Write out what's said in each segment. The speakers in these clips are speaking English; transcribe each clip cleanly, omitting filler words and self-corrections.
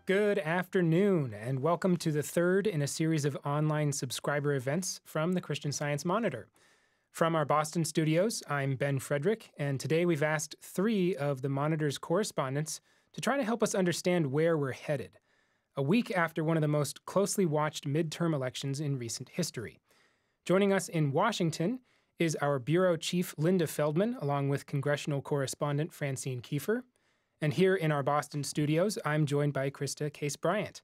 Good afternoon, and welcome to the third in a series of online subscriber events from the Christian Science Monitor. From our Boston studios, I'm Ben Frederick, and today we've asked three of the Monitor's correspondents to try to help us understand where we're headed, a week after one of the most closely watched midterm elections in recent history. Joining us in Washington is our bureau chief, Linda Feldmann, along with congressional correspondent Francine Kiefer. And here in our Boston studios, I'm joined by Christa Case Bryant.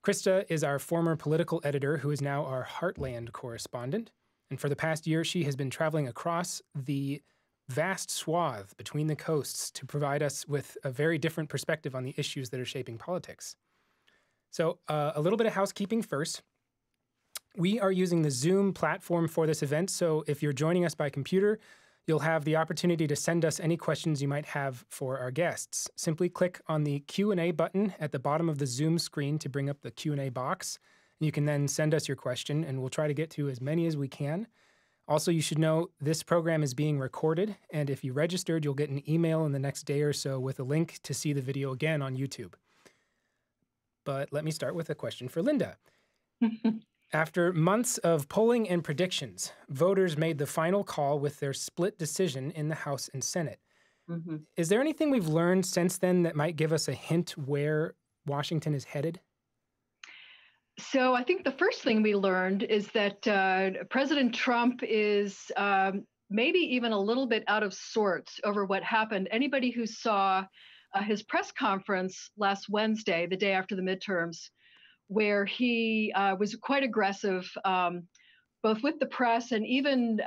Christa is our former political editor who is now our Heartland correspondent. And for the past year, she has been traveling across the vast swath between the coasts to provide us with a very different perspective on the issues that are shaping politics. So a little bit of housekeeping first. We are using the Zoom platform for this event, so if you're joining us by computer, you'll have the opportunity to send us any questions you might have for our guests. Simply click on the Q&A button at the bottom of the Zoom screen to bring up the Q&A box. You can then send us your question, and we'll try to get to as many as we can. Also, you should know this program is being recorded, and if you registered, you'll get an email in the next day or so with a link to see the video again on YouTube. But let me start with a question for Linda. After months of polling and predictions, voters made the final call with their split decision in the House and Senate. Mm-hmm. Is there anything we've learned since then that might give us a hint where Washington is headed? So I think the first thing we learned is that President Trump is maybe even a little bit out of sorts over what happened. Anybody who saw his press conference last Wednesday, the day after the midterms, where he was quite aggressive, both with the press and even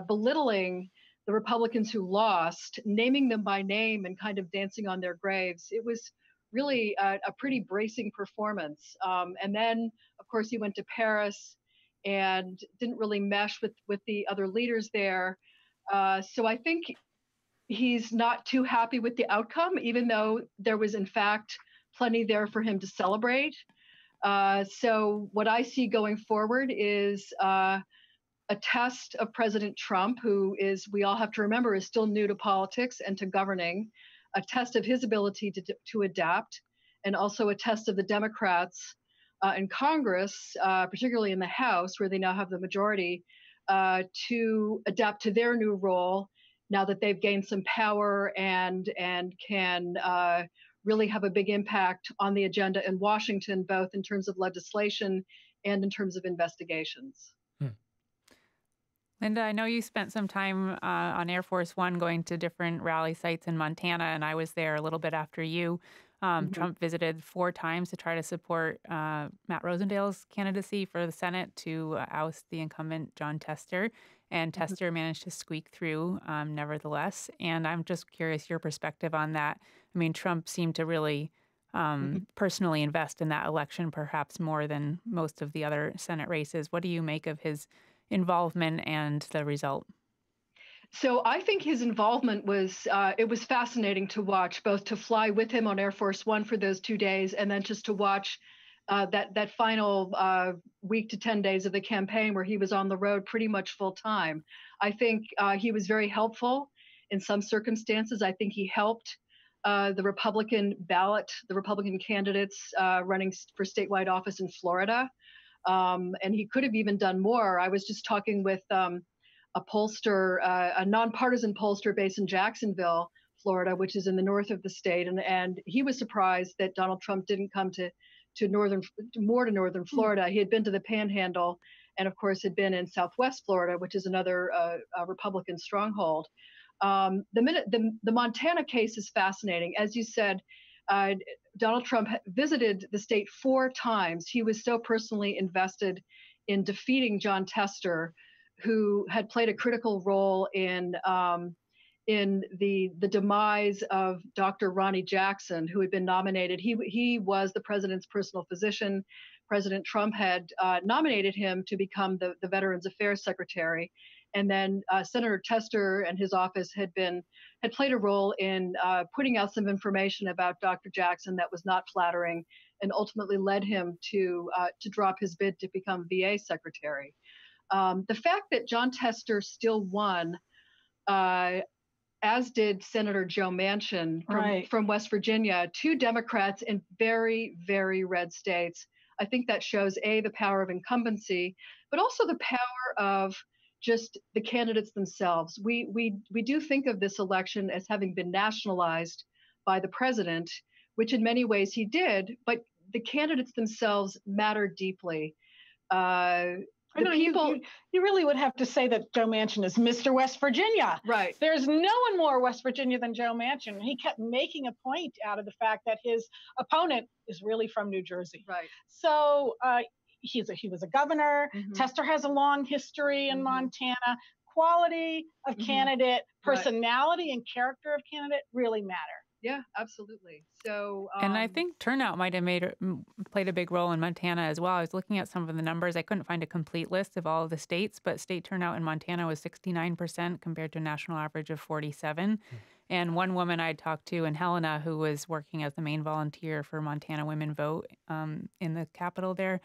belittling the Republicans who lost, naming them by name and kind of dancing on their graves. It was really a pretty bracing performance. And then, of course, he went to Paris and didn't really mesh with the other leaders there. So I think he's not too happy with the outcome, even though there was, in fact, plenty there for him to celebrate. So what I see going forward is a test of President Trump, who is, we all have to remember, is still new to politics and to governing, a test of his ability to adapt, and also a test of the Democrats in Congress, particularly in the House, where they now have the majority, to adapt to their new role now that they've gained some power and can really have a big impact on the agenda in Washington, both in terms of legislation and in terms of investigations. Linda, I know you spent some time on Air Force One going to different rally sites in Montana, and I was there a little bit after you. Trump visited 4 times to try to support Matt Rosendale's candidacy for the Senate to oust the incumbent John Tester, and Tester managed to squeak through nevertheless. And I'm just curious your perspective on that. I mean, Trump seemed to really personally invest in that election, perhaps more than most of the other Senate races. What do you make of his involvement and the result? So I think his involvement was, it was fascinating to watch, both to fly with him on Air Force One for those 2 days, and then just to watch that final week to 10 days of the campaign where he was on the road pretty much full time. I think he was very helpful in some circumstances. I think he helped the Republican ballot, the Republican candidates running for statewide office in Florida. And he could have even done more. I was just talking with a pollster, a nonpartisan pollster based in Jacksonville, Florida, which is in the north of the state. And he was surprised that Donald Trump didn't come to northern Florida. He had been to the Panhandle and, of course, had been in Southwest Florida, which is another Republican stronghold. The Montana case is fascinating. As you said, Donald Trump visited the state 4 times. He was so personally invested in defeating John Tester, who had played a critical role in the demise of Dr. Ronnie Jackson, who had been nominated. He was the president's personal physician. President Trump had nominated him to become the Veterans Affairs Secretary. And then Senator Tester and his office had played a role in putting out some information about Dr. Jackson that was not flattering, and ultimately led him to drop his bid to become VA Secretary. The fact that John Tester still won as did Senator Joe Manchin from West Virginia, two Democrats in very, very red states. I think that shows, A, the power of incumbency, but also the power of just the candidates themselves. We do think of this election as having been nationalized by the president, which in many ways he did, but the candidates themselves matter deeply. The people, you really would have to say that Joe Manchin is Mr. West Virginia. Right. There's no one more West Virginia than Joe Manchin. He kept making a point out of the fact that his opponent is really from New Jersey. Right. So he was a governor. Tester has a long history in Montana. Quality of candidate, personality and character of candidate really matter. Yeah, absolutely. So, and I think turnout might have played a big role in Montana as well. I was looking at some of the numbers. I couldn't find a complete list of all of the states, but state turnout in Montana was 69% compared to a national average of 47%. And one woman I talked to in Helena, who was working as the main volunteer for Montana Women Vote in the capital there,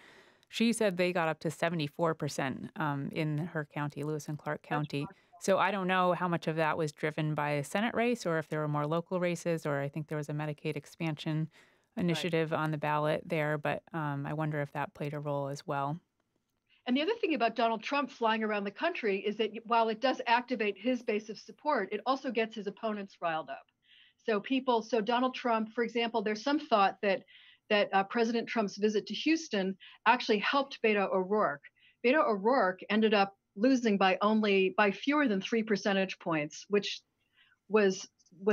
she said they got up to 74% in her county, Lewis and Clark County. So I don't know how much of that was driven by a Senate race or if there were more local races, or I think there was a Medicaid expansion initiative on the ballot there, but I wonder if that played a role as well. And the other thing about Donald Trump flying around the country is that while it does activate his base of support, it also gets his opponents riled up. So Donald Trump, for example, there's some thought that President Trump's visit to Houston actually helped Beto O'Rourke. Beto O'Rourke ended up losing by fewer than 3 percentage points, which was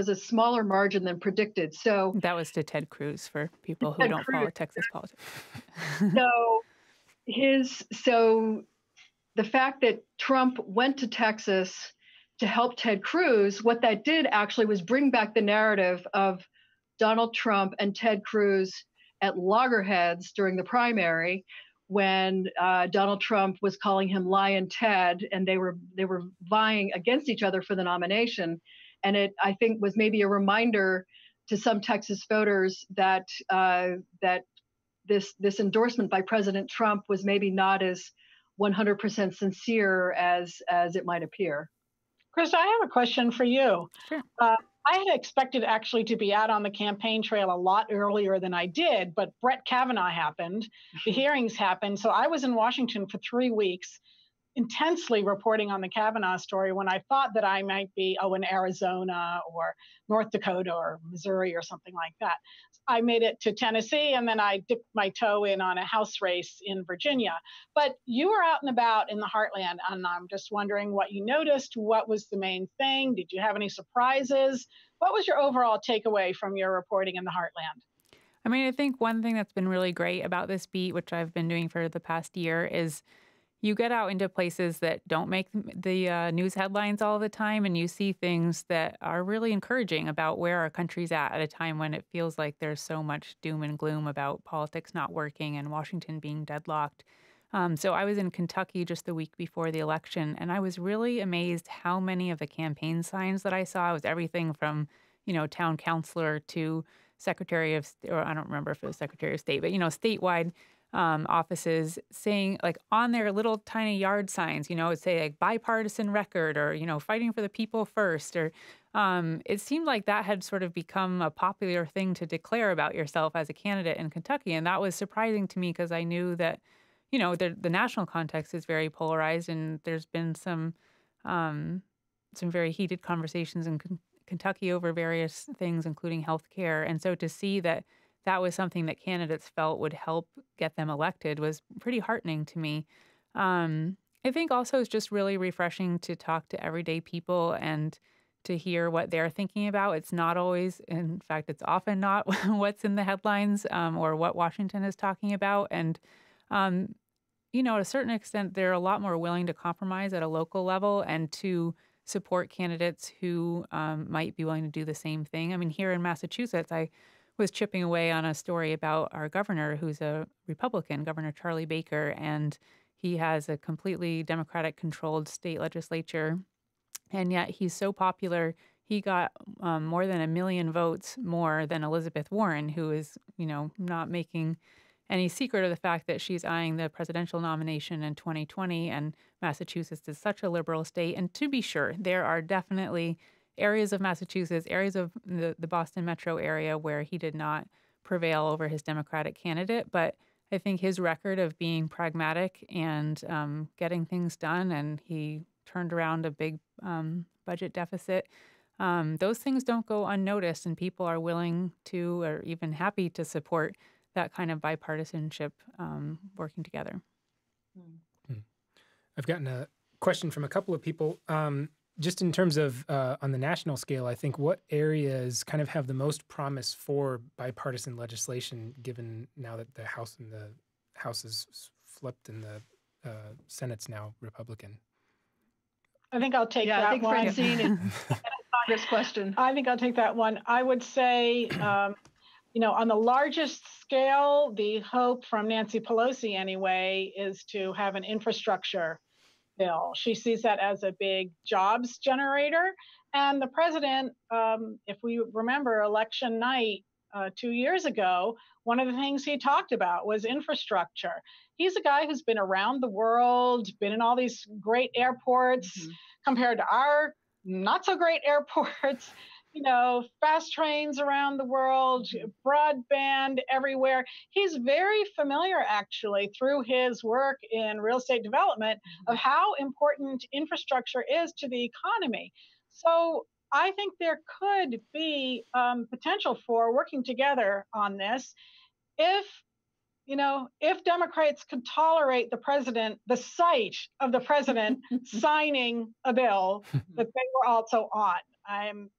a smaller margin than predicted. So that was to Ted Cruz for people who don't follow Texas politics. So the fact that Trump went to Texas to help Ted Cruz, what that did actually was bring back the narrative of Donald Trump and Ted Cruz at loggerheads during the primary, when Donald Trump was calling him Lion Ted, and they were vying against each other for the nomination. And it, I think, was maybe a reminder to some Texas voters that this endorsement by President Trump was maybe not as 100% sincere as it might appear. Christa, I have a question for you. Sure. I had expected actually to be out on the campaign trail a lot earlier than I did, but Brett Kavanaugh happened, the hearings happened, so I was in Washington for 3 weeks, intensely reporting on the Kavanaugh story when I thought that I might be, in Arizona or North Dakota or Missouri or something like that. I made it to Tennessee, and then I dipped my toe in on a House race in Virginia. But you were out and about in the Heartland, and I'm just wondering what you noticed. What was the main thing? Did you have any surprises? What was your overall takeaway from your reporting in the Heartland? I mean, I think one thing that's been really great about this beat, which I've been doing for the past year, is you get out into places that don't make the news headlines all the time, and you see things that are really encouraging about where our country's at a time when it feels like there's so much doom and gloom about politics not working and Washington being deadlocked. So I was in Kentucky just the week before the election, and I was really amazed how many of the campaign signs that I saw. It was everything from, town councilor to Secretary of, or I don't remember if it was Secretary of State, but, statewide offices saying, like, on their little tiny yard signs, it would say like bipartisan record or, fighting for the people first. Or it seemed like that had sort of become a popular thing to declare about yourself as a candidate in Kentucky. And that was surprising to me because I knew that, the national context is very polarized, and there's been some very heated conversations in Kentucky over various things, including health care. And so to see that was something that candidates felt would help get them elected was pretty heartening to me. I think also it's just really refreshing to talk to everyday people and to hear what they're thinking about. It's not always, in fact, it's often not what's in the headlines or what Washington is talking about. And, to a certain extent, they're a lot more willing to compromise at a local level and to support candidates who might be willing to do the same thing. I mean, here in Massachusetts, I was chipping away on a story about our governor, who's a Republican, Governor Charlie Baker, and he has a completely Democratic-controlled state legislature, and yet he's so popular. He got more than 1 million votes more than Elizabeth Warren, who is, not making any secret of the fact that she's eyeing the presidential nomination in 2020, and Massachusetts is such a liberal state. And to be sure, there are definitely areas of Massachusetts, areas of the Boston metro area where he did not prevail over his Democratic candidate. But I think his record of being pragmatic and getting things done, and he turned around a big budget deficit, those things don't go unnoticed, and people are willing to or even happy to support that kind of bipartisanship working together. I've gotten a question from a couple of people. Just in terms of on the national scale, I think what areas kind of have the most promise for bipartisan legislation, given now that the House is flipped and the Senate's now Republican? I think I'll take that I think one. Francine and Congress question. I think I'll take that one. I would say, on the largest scale, the hope from Nancy Pelosi anyway is to have an infrastructure bill. She sees that as a big jobs generator. And the president, if we remember election night 2 years ago, one of the things he talked about was infrastructure. He's a guy who's been around the world, been in all these great airports compared to our not so great airports, fast trains around the world, broadband everywhere. He's very familiar, actually, through his work in real estate development of how important infrastructure is to the economy. So I think there could be potential for working together on this if Democrats could tolerate the sight of the president signing a bill that they were also on.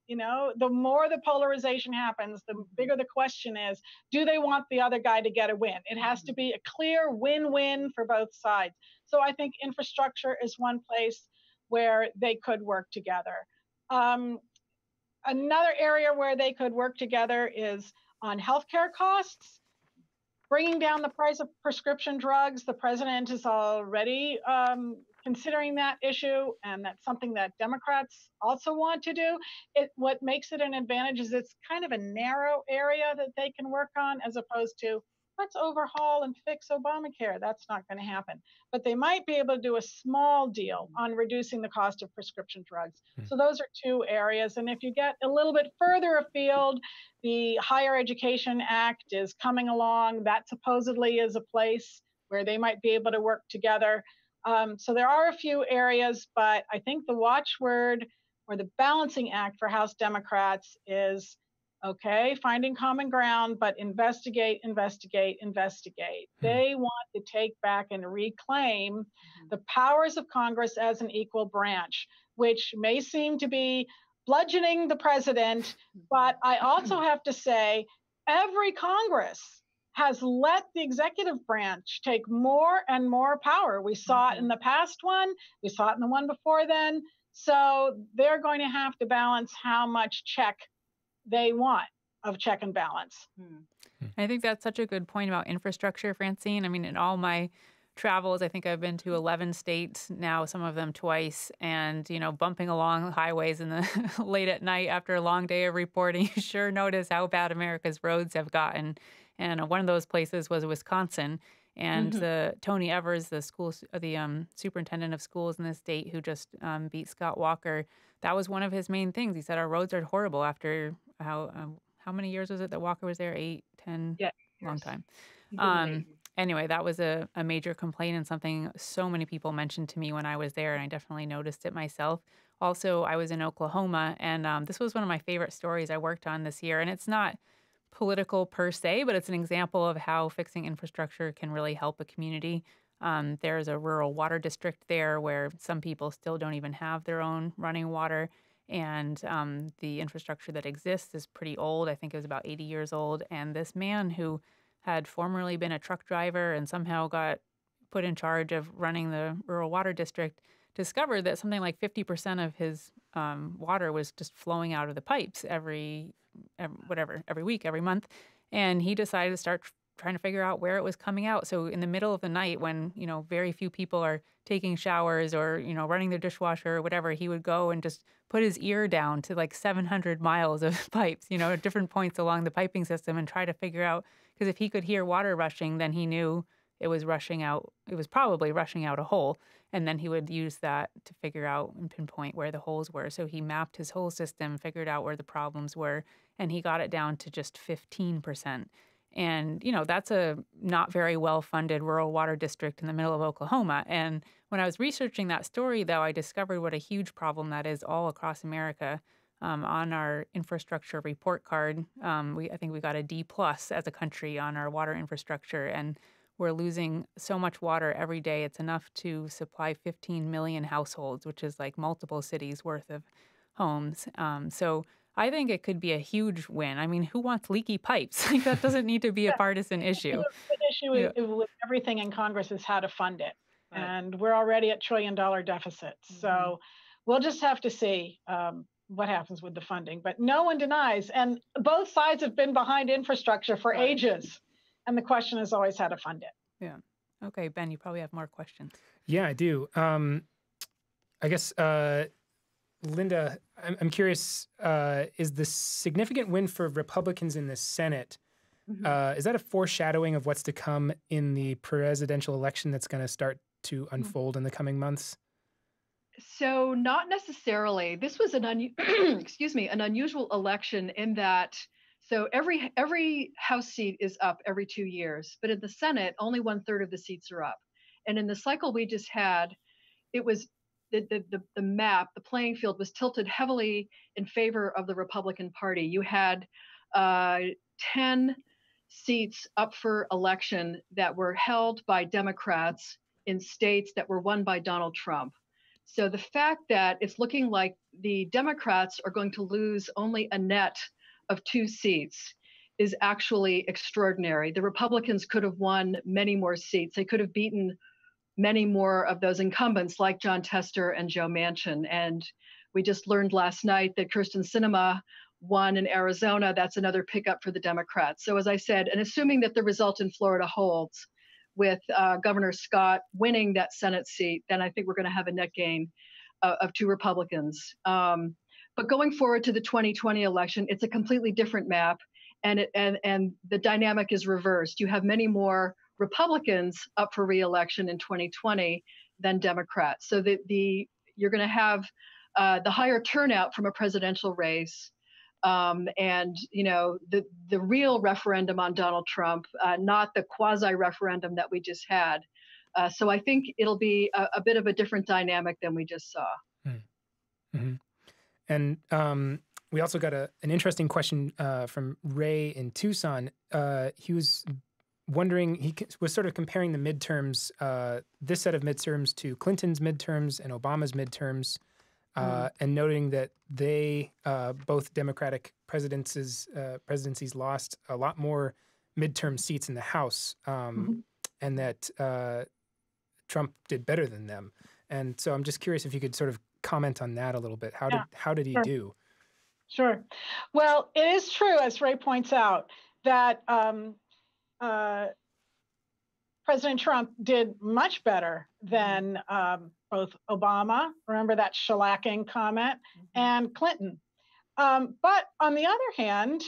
The more the polarization happens, the bigger the question is, do they want the other guy to get a win? It has to be a clear win-win for both sides. So I think infrastructure is one place where they could work together. Another area where they could work together is on healthcare costs. Bringing down the price of prescription drugs, the president is already considering that issue, and that's something that Democrats also want to do. What makes it an advantage is it's kind of a narrow area that they can work on, as opposed to let's overhaul and fix Obamacare. That's not going to happen. But they might be able to do a small deal on reducing the cost of prescription drugs. So those are two areas. And if you get a little bit further afield, the Higher Education Act is coming along. That supposedly is a place where they might be able to work together. So there are a few areas, but I think the watchword or the balancing act for House Democrats is, okay, finding common ground, but investigate. They want to take back and reclaim the powers of Congress as an equal branch, which may seem to be bludgeoning the president, but I also have to say, every Congress has let the executive branch take more and more power. We saw it in the past one, we saw it in the one before then, so they're going to have to balance how much check they want of check and balance. I think that's such a good point about infrastructure, Francine. I mean, in all my travels, I think I've been to 11 states now, some of them twice, and, bumping along highways in the late at night after a long day of reporting, you sure notice how bad America's roads have gotten. And one of those places was Wisconsin. And Tony Evers, the superintendent of schools in the state who just beat Scott Walker, that was one of his main things. He said our roads are horrible after how many years was it that Walker was there? 8, 10? Yeah. Long time. Anyway, that was a major complaint and something so many people mentioned to me when I was there, and I definitely noticed it myself. Also, I was in Oklahoma, and this was one of my favorite stories I worked on this year, and it's not political per se, but it's an example of how fixing infrastructure can really help a community. There's a rural water district there where some people still don't even have their own running water, and the infrastructure that exists is pretty old. I think it was about 80 years old, and this man who had formerly been a truck driver and somehow got put in charge of running the rural water district discovered that something like 50% of his water was just flowing out of the pipes every week, every month. And he decided to start trying to figure out where it was coming out. So in the middle of the night when, very few people are taking showers or, running their dishwasher or whatever, he would go and just put his ear down to like 700 miles of pipes, at different points along the piping system and try to figure out, because if he could hear water rushing, then he knew it was rushing out. It was probably rushing out a hole. And then he would use that to figure out and pinpoint where the holes were. So he mapped his whole system, figured out where the problems were, and he got it down to just 15%. And, that's a not very well-funded rural water district in the middle of Oklahoma. And when I was researching that story, though, I discovered what a huge problem that is all across America. On our infrastructure report card, I think we got a D+ as a country on our water infrastructure, and we're losing so much water every day. It's enough to supply 15 million households, which is like multiple cities worth of homes. So I think it could be a huge win. I mean, who wants leaky pipes? Like, that doesn't need to be a partisan issue. The issue with everything in Congress is how to fund it. Right. And we're already at $1 trillion deficits. Mm-hmm. So we'll just have to see what happens with the funding. But no one denies. And both sides have been behind infrastructure for ages. And the question is always how to fund it. Yeah. Okay, Ben, you probably have more questions. Yeah, I do. I guess, Linda, I'm curious, is the significant win for Republicans in the Senate, is that a foreshadowing of what's to come in the presidential election that's going to start to unfold in the coming months? So not necessarily. This was an unusual election in that, so every House seat is up every 2 years, but in the Senate, only 1/3 of the seats are up. And in the cycle we just had, it was the map, the playing field was tilted heavily in favor of the Republican Party. You had 10 seats up for election that were held by Democrats in states that were won by Donald Trump. So the fact that it's looking like the Democrats are going to lose only a net of 2 seats is actually extraordinary. The Republicans could have won many more seats. They could have beaten many more of those incumbents like John Tester and Joe Manchin. And we just learned last night that Kyrsten Sinema won in Arizona. That's another pickup for the Democrats. So as I said, and assuming that the result in Florida holds with Governor Scott winning that Senate seat, then I think we're going to have a net gain of 2 Republicans. But going forward to the 2020 election, it's a completely different map, and the dynamic is reversed. You have many more Republicans up for re-election in 2020 than Democrats. So you're going to have the higher turnout from a presidential race, and the real referendum on Donald Trump, not the quasi-referendum that we just had. So I think it'll be a bit of a different dynamic than we just saw. Mm-hmm. And we also got an interesting question from Ray in Tucson. He was wondering, he was sort of comparing the midterms, this set of midterms to Clinton's midterms and Obama's midterms, and noting that they, both Democratic presidencies lost a lot more midterm seats in the House, and that Trump did better than them. And so I'm just curious if you could sort of comment on that a little bit. How did he do? Sure. Well, it is true, as Ray points out, that President Trump did much better than both Obama, remember that shellacking comment, and Clinton. But on the other hand,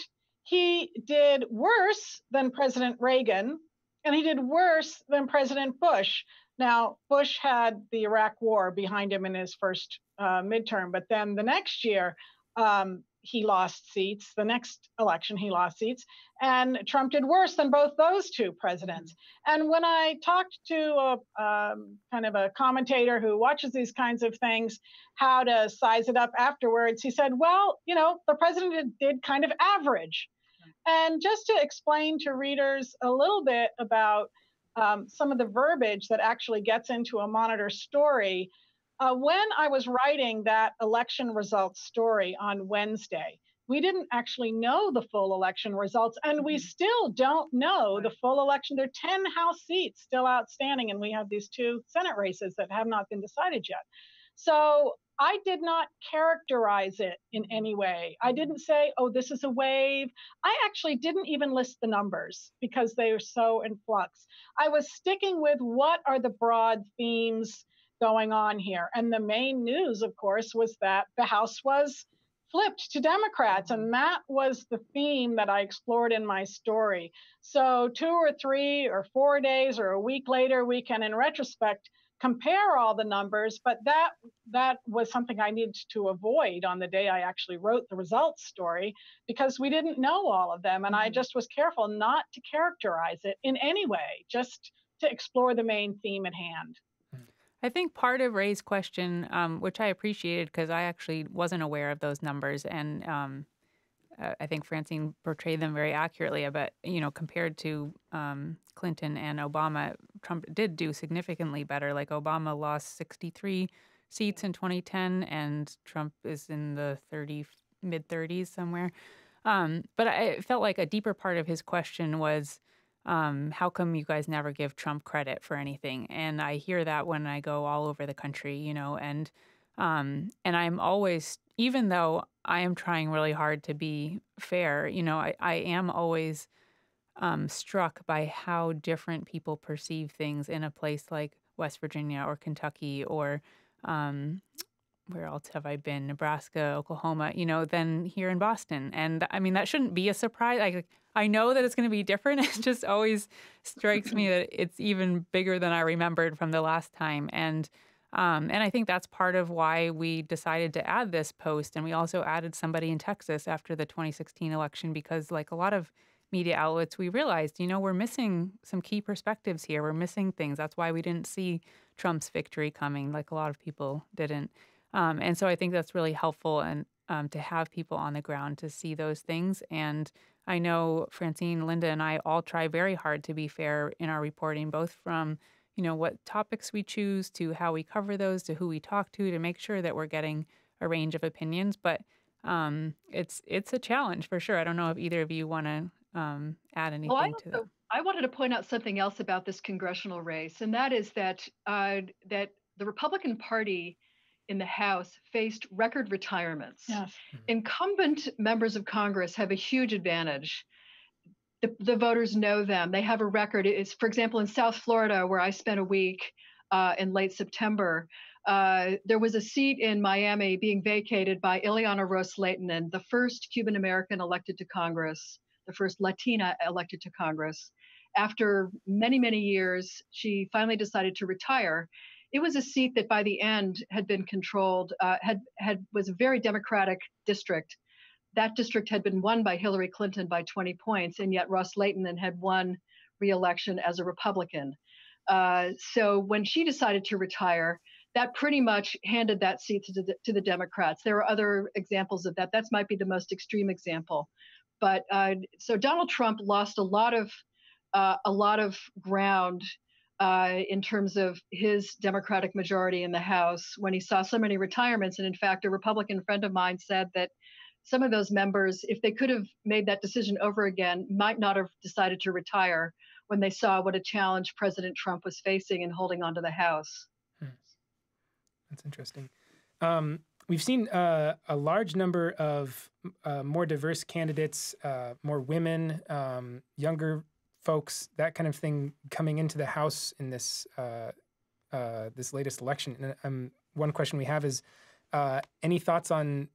he did worse than President Reagan, and he did worse than President Bush. Now, Bush had the Iraq War behind him in his first midterm, but then the next year, he lost seats. The next election, he lost seats. And Trump did worse than both those 2 presidents. And when I talked to kind of a commentator who watches these kinds of things, how to size it up afterwards, he said, well, the president did kind of average. And just to explain to readers a little bit about some of the verbiage that actually gets into a Monitor story, when I was writing that election results story on Wednesday, we didn't actually know the full election results, and we still don't know the full election. There are 10 House seats still outstanding, and we have these 2 Senate races that have not been decided yet. So I did not characterize it in any way. I didn't say, oh, this is a wave. I actually didn't even list the numbers because they are so in flux. I was sticking with what are the broad themes going on here. And the main news, of course, was that the House was flipped to Democrats. And that was the theme that I explored in my story. So 2 or 3 or 4 days or a week later, we can, in retrospect, compare all the numbers, but that was something I needed to avoid on the day I actually wrote the results story, because we didn't know all of them. And I just was careful not to characterize it in any way, just to explore the main theme at hand. I think part of Ray's question, which I appreciated because I actually wasn't aware of those numbers, and I think Francine portrayed them very accurately. But compared to Clinton and Obama, Trump did do significantly better. Like Obama lost 63 seats in 2010, and Trump is in the mid-30s somewhere. But I felt like a deeper part of his question was, how come you guys never give Trump credit for anything? And I hear that when I go all over the country, and I'm always, even though I am trying really hard to be fair, I am always struck by how different people perceive things in a place like West Virginia or Kentucky or where else have I been? Nebraska, Oklahoma, than here in Boston. And I mean, that shouldn't be a surprise. I know that it's going to be different. It just always strikes me that it's even bigger than I remembered from the last time. And I think that's part of why we decided to add this post. And we also added somebody in Texas after the 2016 election, because like a lot of media outlets, we realized, we're missing some key perspectives here. We're missing things. That's why we didn't see Trump's victory coming, like a lot of people didn't. And so I think that's really helpful, and to have people on the ground to see those things. And I know Francine, Linda, and I all try very hard to be fair in our reporting, both from what topics we choose to how we cover those to who we talk to make sure that we're getting a range of opinions. But it's a challenge for sure. I don't know if either of you want to add anything to that. I wanted to point out something else about this congressional race, and that is that that the Republican Party in the House faced record retirements. Yes. Incumbent members of Congress have a huge advantage. The voters know them. They have a record. It's, for example, in South Florida, where I spent a week in late September, there was a seat in Miami being vacated by Ileana Ros-Lehtinen, the first Cuban-American elected to Congress, the first Latina elected to Congress. After many, many years, she finally decided to retire. It was a seat that by the end had been controlled, was a very Democratic district. That district had been won by Hillary Clinton by 20 points, and yet Ros-Lehtinen had won re-election as a Republican. So when she decided to retire, that pretty much handed that seat to the Democrats. There are other examples of that. That might be the most extreme example. But so Donald Trump lost a lot of ground in terms of his Democratic majority in the House when he saw so many retirements. And in fact, a Republican friend of mine said that some of those members, if they could have made that decision over again, might not have decided to retire when they saw what a challenge President Trump was facing in holding on to the House. That's interesting. We've seen a large number of more diverse candidates, more women, younger folks, that kind of thing coming into the House in this this latest election. And one question we have is, any thoughts on,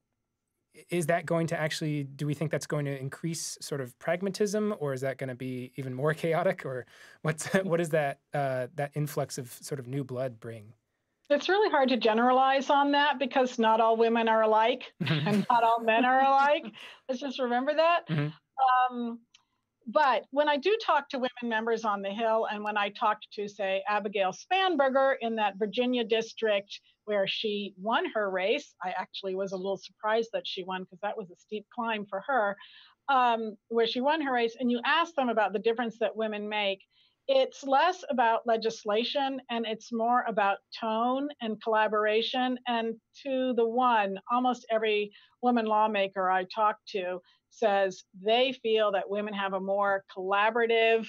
is that going to actually, do we think that's going to increase sort of pragmatism, or is that going to be even more chaotic, or what does that that influx of sort of new blood bring? It's really hard to generalize on that because not all women are alike and not all men are alike. Let's just remember that. Mm-hmm. But when I do talk to women members on the Hill, and when I talked to, say, Abigail Spanberger in that Virginia district where she won her race, I actually was a little surprised that she won because that was a steep climb for her, where she won her race, and you ask them about the difference that women make, it's less about legislation and it's more about tone and collaboration. And to the one, almost every woman lawmaker I talk to says they feel that women have a more collaborative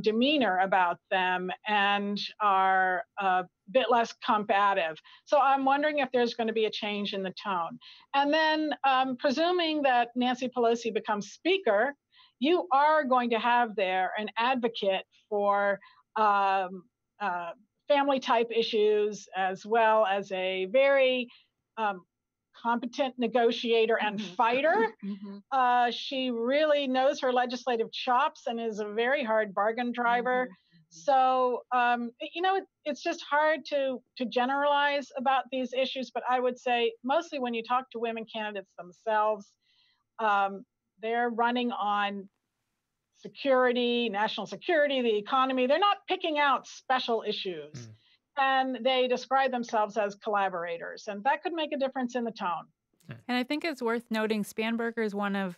demeanor about them and are a bit less combative. So I'm wondering if there's going to be a change in the tone. And then presuming that Nancy Pelosi becomes Speaker, you are going to have there an advocate for family type issues, as well as a very competent negotiator and fighter. She really knows her legislative chops and is a very hard bargain driver. So, it's just hard to generalize about these issues, but I would say mostly when you talk to women candidates themselves, they're running on security, national security, the economy. They're not picking out special issues. And they describe themselves as collaborators, and that could make a difference in the tone. And I think it's worth noting Spanberger is one of,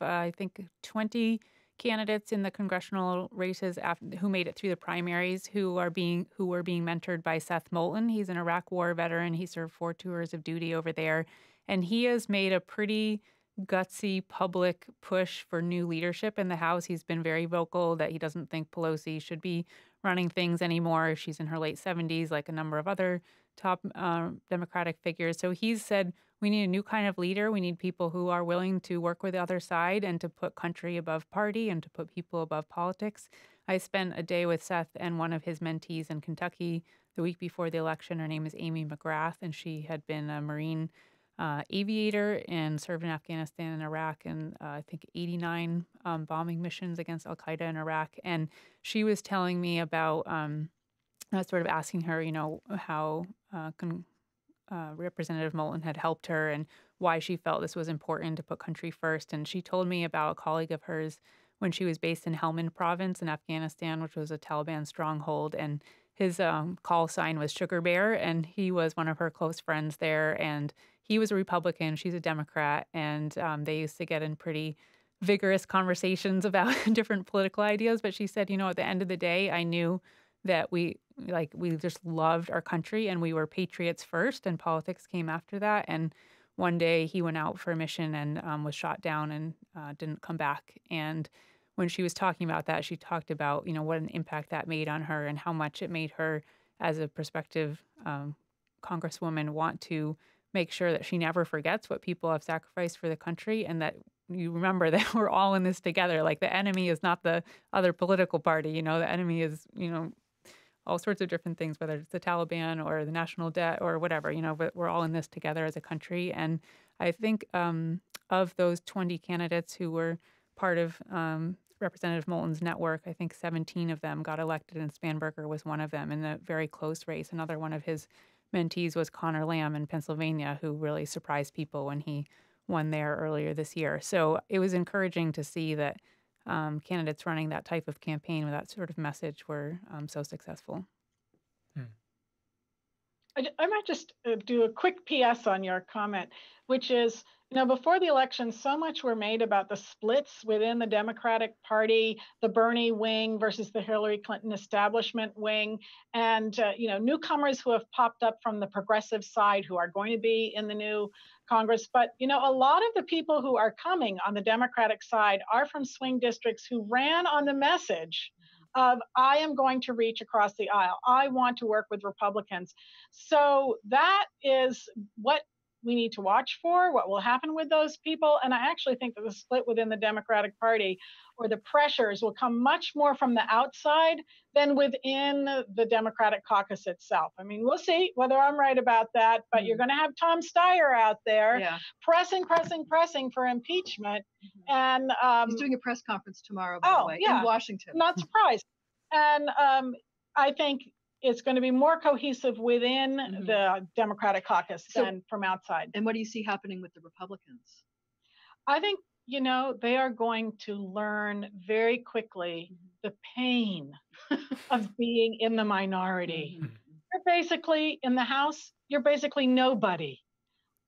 20 candidates in the congressional races who made it through the primaries who were being mentored by Seth Moulton. He's an Iraq War veteran. He served 4 tours of duty over there, and he has made a pretty gutsy public push for new leadership in the House. He's been very vocal that he doesn't think Pelosi should be running things anymore. She's in her late 70s, like a number of other top Democratic figures. So he's said, we need a new kind of leader. We need people who are willing to work with the other side and to put country above party and to put people above politics. I spent a day with Seth and one of his mentees in Kentucky the week before the election. Her name is Amy McGrath, and she had been a Marine aviator and served in Afghanistan and Iraq, and I think 89 bombing missions against Al Qaeda in Iraq. And she was telling me about, I was sort of asking her, how Representative Moulton had helped her and why she felt this was important to put country first. And she told me about a colleague of hers when she was based in Helmand province in Afghanistan, which was a Taliban stronghold. And his call sign was Sugar Bear, and he was one of her close friends there. And he was a Republican, she's a Democrat, and they used to get in pretty vigorous conversations about different political ideas. But she said, at the end of the day, I knew that we just loved our country and we were patriots first, and politics came after that. And one day he went out for a mission and was shot down and didn't come back. And when she was talking about that, she talked about, what an impact that made on her and how much it made her as a prospective congresswoman want to make sure that she never forgets what people have sacrificed for the country, and that you remember that we're all in this together. Like, the enemy is not the other political party, the enemy is, all sorts of different things, whether it's the Taliban or the national debt or whatever, but we're all in this together as a country. And I think of those 20 candidates who were part of Representative Moulton's network, I think 17 of them got elected, and Spanberger was one of them in a very close race. Another one of his mentees was Connor Lamb in Pennsylvania, who really surprised people when he won there earlier this year. So it was encouraging to see that candidates running that type of campaign with that sort of message were so successful. I might just do a quick PS on your comment, which is, before the election, so much were made about the splits within the Democratic Party, the Bernie wing versus the Hillary Clinton establishment wing, and, newcomers who have popped up from the progressive side who are going to be in the new Congress. But, a lot of the people who are coming on the Democratic side are from swing districts who ran on the message of, I am going to reach across the aisle. I want to work with Republicans. So that is what we need to watch for, what will happen with those people. And I actually think that the split within the Democratic Party, or the pressures, will come much more from the outside than within the Democratic caucus itself. I mean, we'll see whether I'm right about that, but you're going to have Tom Steyer out there pressing for impeachment. And he's doing a press conference tomorrow, by the way, in Washington. Not surprised. And I think it's going to be more cohesive within the Democratic caucus than from outside. And what do you see happening with the Republicans? I think, they are going to learn very quickly the pain of being in the minority. You're basically, in the House, you're basically nobody.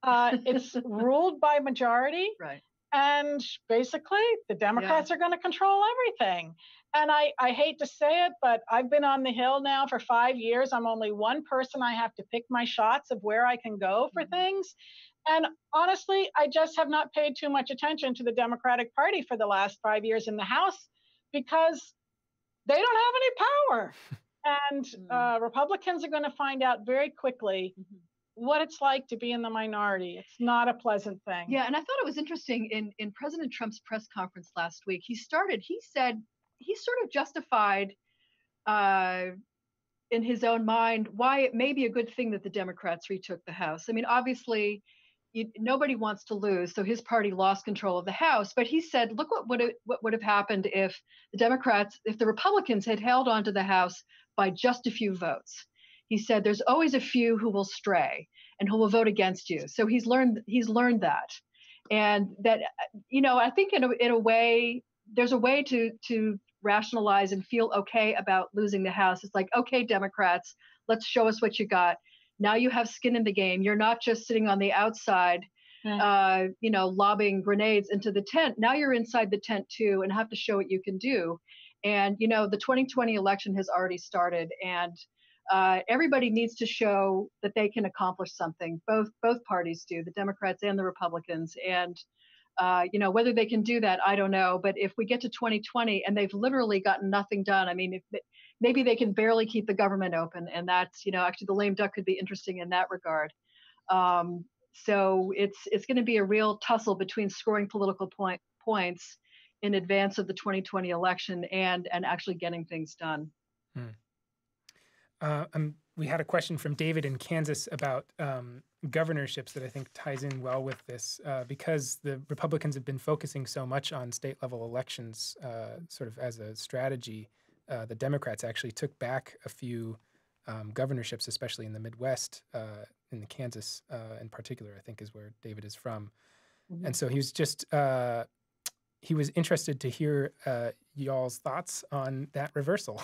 It's ruled by majority. Right. And basically, the Democrats are going to control everything. And I hate to say it, but I've been on the Hill now for 5 years. I'm only one person. I have to pick my shots of where I can go for things. And honestly, I just have not paid too much attention to the Democratic Party for the last 5 years in the House because they don't have any power. And Republicans are going to find out very quickly what it's like to be in the minority. It's not a pleasant thing. Yeah, and I thought it was interesting in President Trump's press conference last week. He said he sort of justified in his own mind why it may be a good thing that the Democrats retook the House. I mean, obviously, nobody wants to lose. So his party lost control of the House. But he said, look what would have happened if the Republicans had held on to the House by just a few votes. He said, there's always a few who will stray and who will vote against you. So he's learned that. And that, I think in a way, there's a way to rationalize and feel okay about losing the House. It's like, okay, Democrats, let's show us what you got. Now you have skin in the game. You're not just sitting on the outside, lobbing grenades into the tent. Now you're inside the tent too, and have to show what you can do. And the 2020 election has already started, and everybody needs to show that they can accomplish something. Both parties do, the Democrats and the Republicans. And whether they can do that, I don't know. But if we get to 2020 and they've literally gotten nothing done, I mean, maybe they can barely keep the government open. And that's, actually the lame duck could be interesting in that regard. So it's going to be a real tussle between scoring political points in advance of the 2020 election and actually getting things done. We had a question from David in Kansas about governorships that I think ties in well with this, because the Republicans have been focusing so much on state-level elections sort of as a strategy. The Democrats actually took back a few governorships, especially in the Midwest, in the Kansas in particular, I think is where David is from. Mm-hmm. And so he was interested to hear y'all's thoughts on that reversal.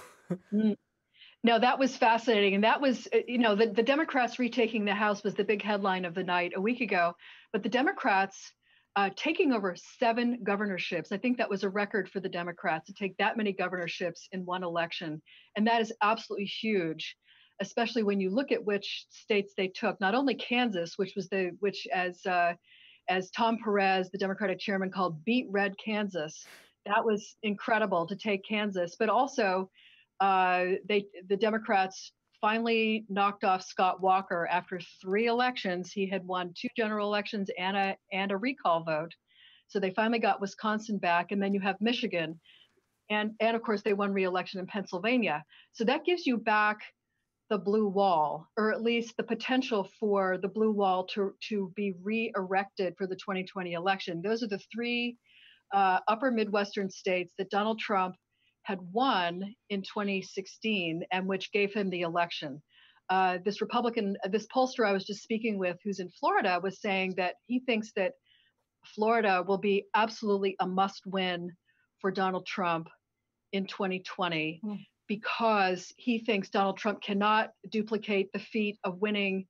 No, that was fascinating. And that was, the Democrats retaking the House was the big headline of the night a week ago. But the Democrats taking over 7 governorships, I think that was a record for the Democrats to take that many governorships in one election. And that is absolutely huge, especially when you look at which states they took. Not only Kansas, which as Tom Perez, the Democratic chairman, called beat red Kansas. That was incredible to take Kansas, but also the Democrats finally knocked off Scott Walker after 3 elections. He had won 2 general elections and a recall vote. So they finally got Wisconsin back, and then you have Michigan. And of course, they won re-election in Pennsylvania. So that gives you back the blue wall, or at least the potential for the blue wall to be re-erected for the 2020 election. Those are the 3 upper Midwestern states that Donald Trump had won in 2016, and which gave him the election. This pollster I was just speaking with, who's in Florida, was saying that he thinks that Florida will be absolutely a must-win for Donald Trump in 2020, because he thinks Donald Trump cannot duplicate the feat of winning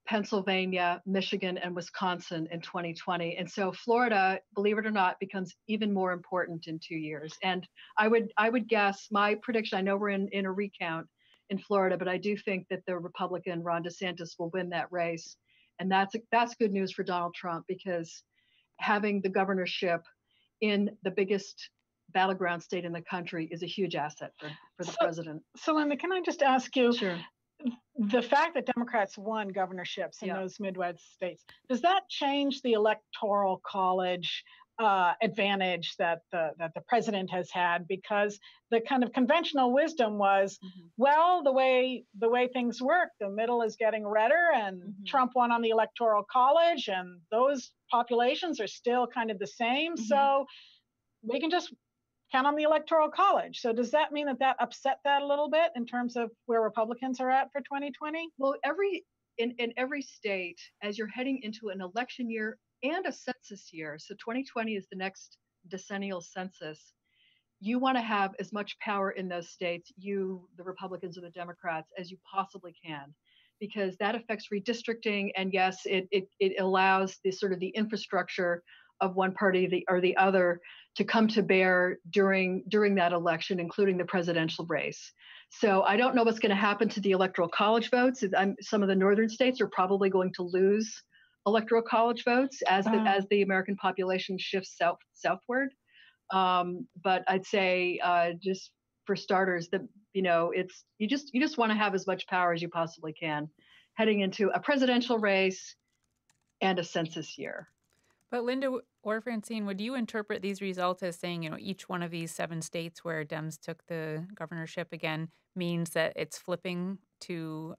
Pennsylvania, Michigan, and Wisconsin in 2020. And so Florida, believe it or not, becomes even more important in 2 years. And I would guess, my prediction, I know we're in a recount in Florida, but I do think that the Republican Ron DeSantis will win that race. And that's good news for Donald Trump, because having the governorship in the biggest battleground state in the country is a huge asset for the president. So Linda, can I just ask you, sure, the fact that Democrats won governorships in those Midwest states, does that change the electoral college advantage that the president has had? Because the kind of conventional wisdom was, well, the way things work, the middle is getting redder, and Trump won on the electoral college, and those populations are still kind of the same. So we can just count on the electoral college. So does that mean that upset that a little bit in terms of where Republicans are at for 2020? Well, in every state, as you're heading into an election year and a census year, so 2020 is the next decennial census, you want to have as much power in those states, the Republicans or the Democrats, as you possibly can, because that affects redistricting. And yes, it allows the infrastructure of one party or the other to come to bear during that election, including the presidential race. So I don't know what's going to happen to the electoral college votes. Some of the northern states are probably going to lose electoral college votes as the American population shifts southward. But I'd say just for starters, you just want to have as much power as you possibly can heading into a presidential race and a census year. But Linda or Francine, would you interpret these results as saying, each one of these 7 states where Dems took the governorship again means that it's flipping to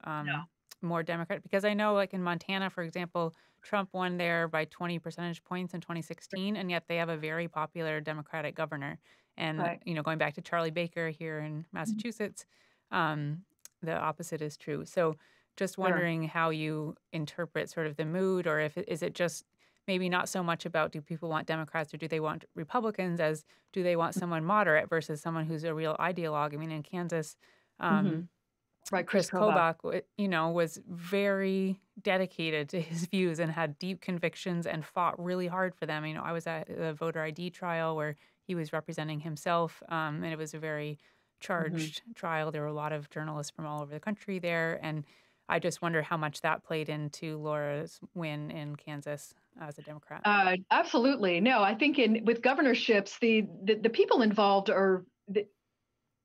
more Democratic? Because I know, like in Montana, for example, Trump won there by 20 percentage points in 2016, and yet they have a very popular Democratic governor. And, Right. going back to Charlie Baker here in Massachusetts, the opposite is true. So just wondering how you interpret sort of the mood, or is it just maybe not so much about do people want Democrats or do they want Republicans as do they want someone moderate versus someone who's a real ideologue. I mean, in Kansas, Right, Chris Kobach, was very dedicated to his views and had deep convictions and fought really hard for them. I was at the voter ID trial where he was representing himself, and it was a very charged trial. There were a lot of journalists from all over the country there, and I just wonder how much that played into Laura's win in Kansas as a Democrat. Absolutely. No, I think with governorships, the people involved are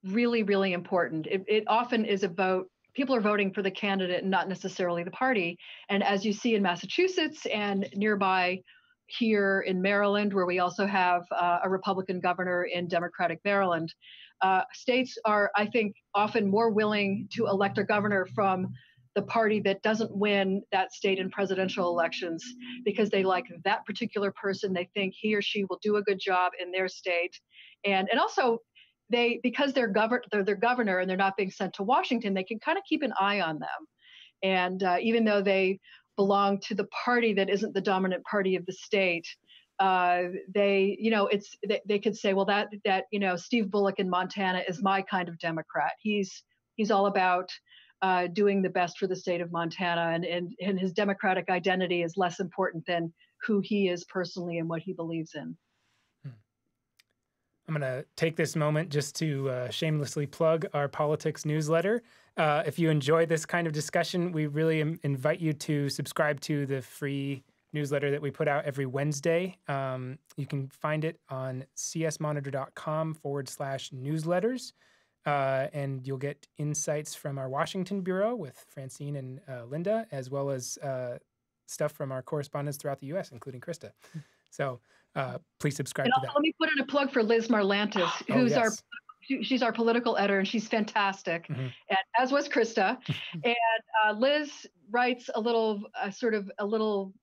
really, really important. It often is a vote. People are voting for the candidate and not necessarily the party. And as you see in Massachusetts and nearby here in Maryland, where we also have a Republican governor in Democratic Maryland, states are, I think, often more willing to elect a governor from the party that doesn't win that state in presidential elections because they like that particular person. They think he or she will do a good job in their state. And also, because they're their governor and they're not being sent to Washington, they can kind of keep an eye on them. And even though they belong to the party that isn't the dominant party of the state, they could say, well, that Steve Bullock in Montana is my kind of Democrat. He's all about doing the best for the state of Montana, and his Democratic identity is less important than who he is personally and what he believes in. I'm going to take this moment just to shamelessly plug our politics newsletter. If you enjoy this kind of discussion, we really invite you to subscribe to the free newsletter that we put out every Wednesday. You can find it on csmonitor.com/newsletters. And you'll get insights from our Washington Bureau with Francine and Linda, as well as stuff from our correspondents throughout the U.S., including Christa. So please subscribe to that. Let me put in a plug for Liz Marlantis, who's she's our political editor, and she's fantastic, and as was Christa. And Liz writes a little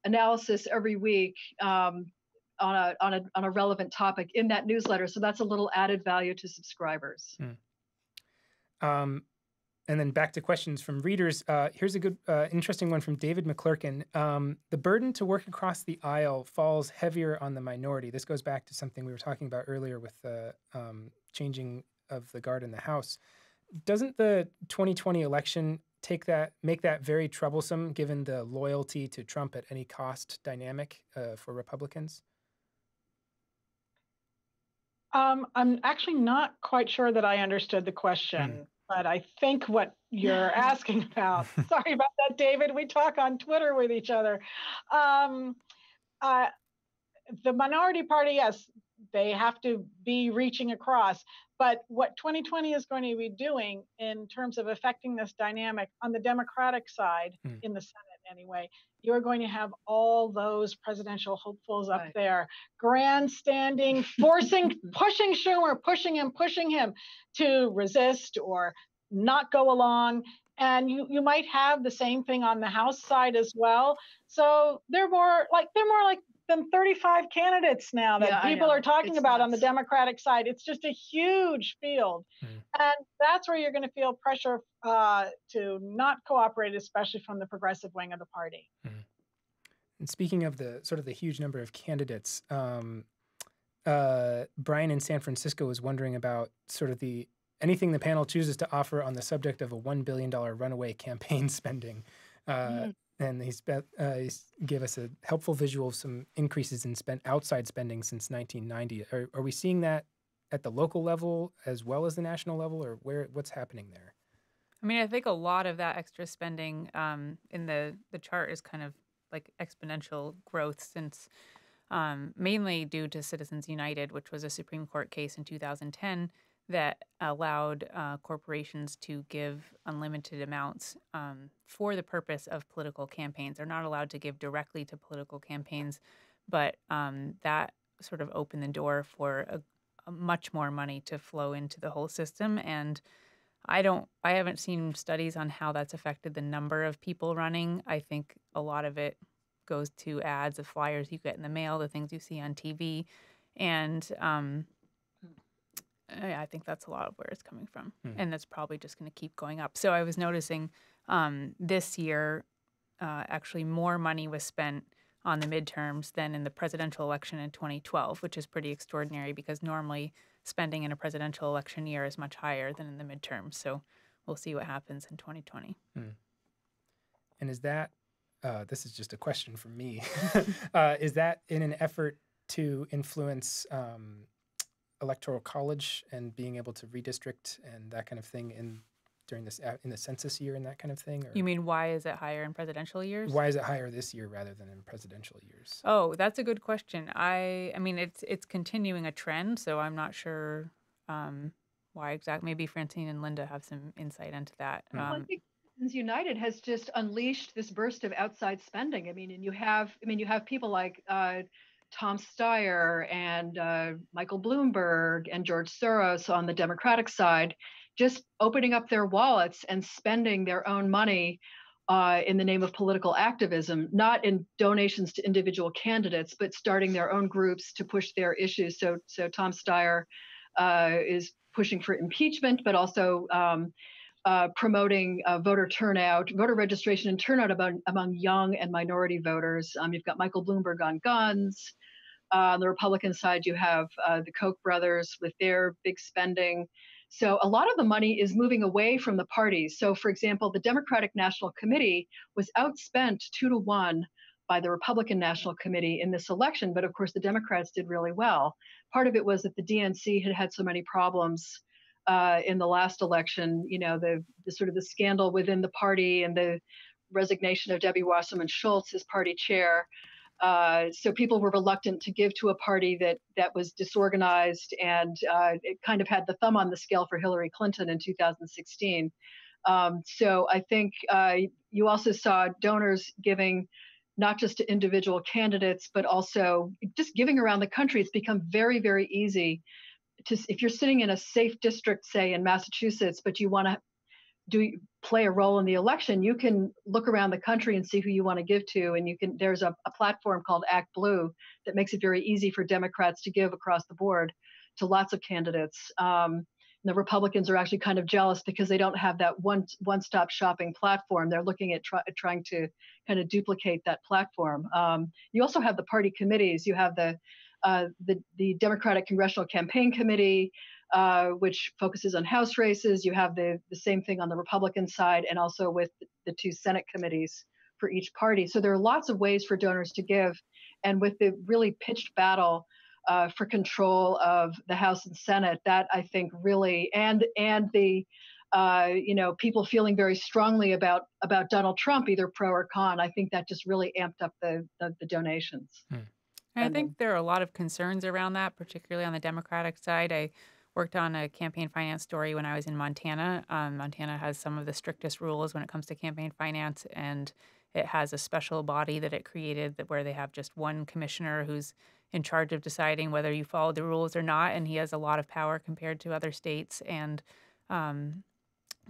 analysis every week on a relevant topic in that newsletter. So that's a little added value to subscribers. And then back to questions from readers. Here's a good, interesting one from David McClurkin. The burden to work across the aisle falls heavier on the minority. This goes back to something we were talking about earlier with the changing of the guard in the House. Doesn't the 2020 election make that very troublesome, given the loyalty to Trump at any cost dynamic for Republicans? I'm actually not quite sure that I understood the question, but I think what you're asking about, sorry about that, David, we talk on Twitter with each other. The minority party, yes, they have to be reaching across, but what 2020 is going to be doing in terms of affecting this dynamic on the Democratic side, in the Senate anyway, you're going to have all those presidential hopefuls up there, grandstanding, pushing Schumer, pushing him to resist or not go along. And you might have the same thing on the House side as well. So they're more like than 35 candidates now that people are talking about on the Democratic side. It's just a huge field. And that's where you're going to feel pressure to not cooperate, especially from the progressive wing of the party. And speaking of the huge number of candidates, Brian in San Francisco was wondering about anything the panel chooses to offer on the subject of a $1 billion runaway campaign spending. And he gave us a helpful visual of some increases in outside spending since 1990. Are we seeing that at the local level as well as the national level, or what's happening there? I mean, I think a lot of that extra spending in the chart is kind of like exponential growth since mainly due to Citizens United, which was a Supreme Court case in 2010 that allowed corporations to give unlimited amounts for the purpose of political campaigns. They're not allowed to give directly to political campaigns, but that sort of opened the door for a much more money to flow into the whole system. And I haven't seen studies on how that's affected the number of people running. I think a lot of it goes to ads of flyers you get in the mail, the things you see on TV. And I think that's a lot of where it's coming from. And that's probably just going to keep going up. So I was noticing this year, actually more money was spent on the midterms than in the presidential election in 2012, which is pretty extraordinary because normally spending in a presidential election year is much higher than in the midterms. So we'll see what happens in 2020. And is that, this is just a question from me, is that in an effort to influence electoral college and being able to redistrict and that kind of thing during this in the census year and that kind of thing? Or you mean why is it higher in presidential years? Why is it higher this year rather than in presidential years? Oh, that's a good question. I mean, it's continuing a trend, so I'm not sure why exactly. Maybe Francine and Linda have some insight into that. Well, I think Citizens United has just unleashed this burst of outside spending. I mean, and you have people like Tom Steyer and Michael Bloomberg and George Soros on the Democratic side, just opening up their wallets and spending their own money in the name of political activism, not in donations to individual candidates, but starting their own groups to push their issues. So Tom Steyer is pushing for impeachment, but also promoting voter turnout, voter registration and turnout among young and minority voters. You've got Michael Bloomberg on guns. On the Republican side, you have the Koch brothers with their big spending. So a lot of the money is moving away from the parties. So, for example, the Democratic National Committee was outspent 2-1 by the Republican National Committee in this election. But of course, the Democrats did really well. Part of it was that the DNC had so many problems in the last election. You know, the sort of the scandal within the party and the resignation of Debbie Wasserman Schultz as party chair. So people were reluctant to give to a party that was disorganized and it kind of had the thumb on the scale for Hillary Clinton in 2016. So I think you also saw donors giving not just to individual candidates, but also just giving around the country. It's become very, very easy if you're sitting in a safe district, say in Massachusetts, but you want to play a role in the election, you can look around the country and see who you want to give to. And there's a platform called Act Blue that makes it very easy for Democrats to give across the board to lots of candidates. The Republicans are actually kind of jealous because they don't have that one-stop shopping platform. They're looking at trying to kind of duplicate that platform. You also have the party committees. You have the Democratic Congressional Campaign Committee, which focuses on House races. You have the same thing on the Republican side and also with the two Senate committees for each party. So there are lots of ways for donors to give. And with the really pitched battle for control of the House and Senate, that I think really, and the people feeling very strongly about Donald Trump, either pro or con, I think that just really amped up the donations. I think there are a lot of concerns around that, particularly on the Democratic side. I worked on a campaign finance story when I was in Montana. Montana has some of the strictest rules when it comes to campaign finance, and it has a special body that it created where they have just one commissioner who's in charge of deciding whether you follow the rules or not, and he has a lot of power compared to other states. And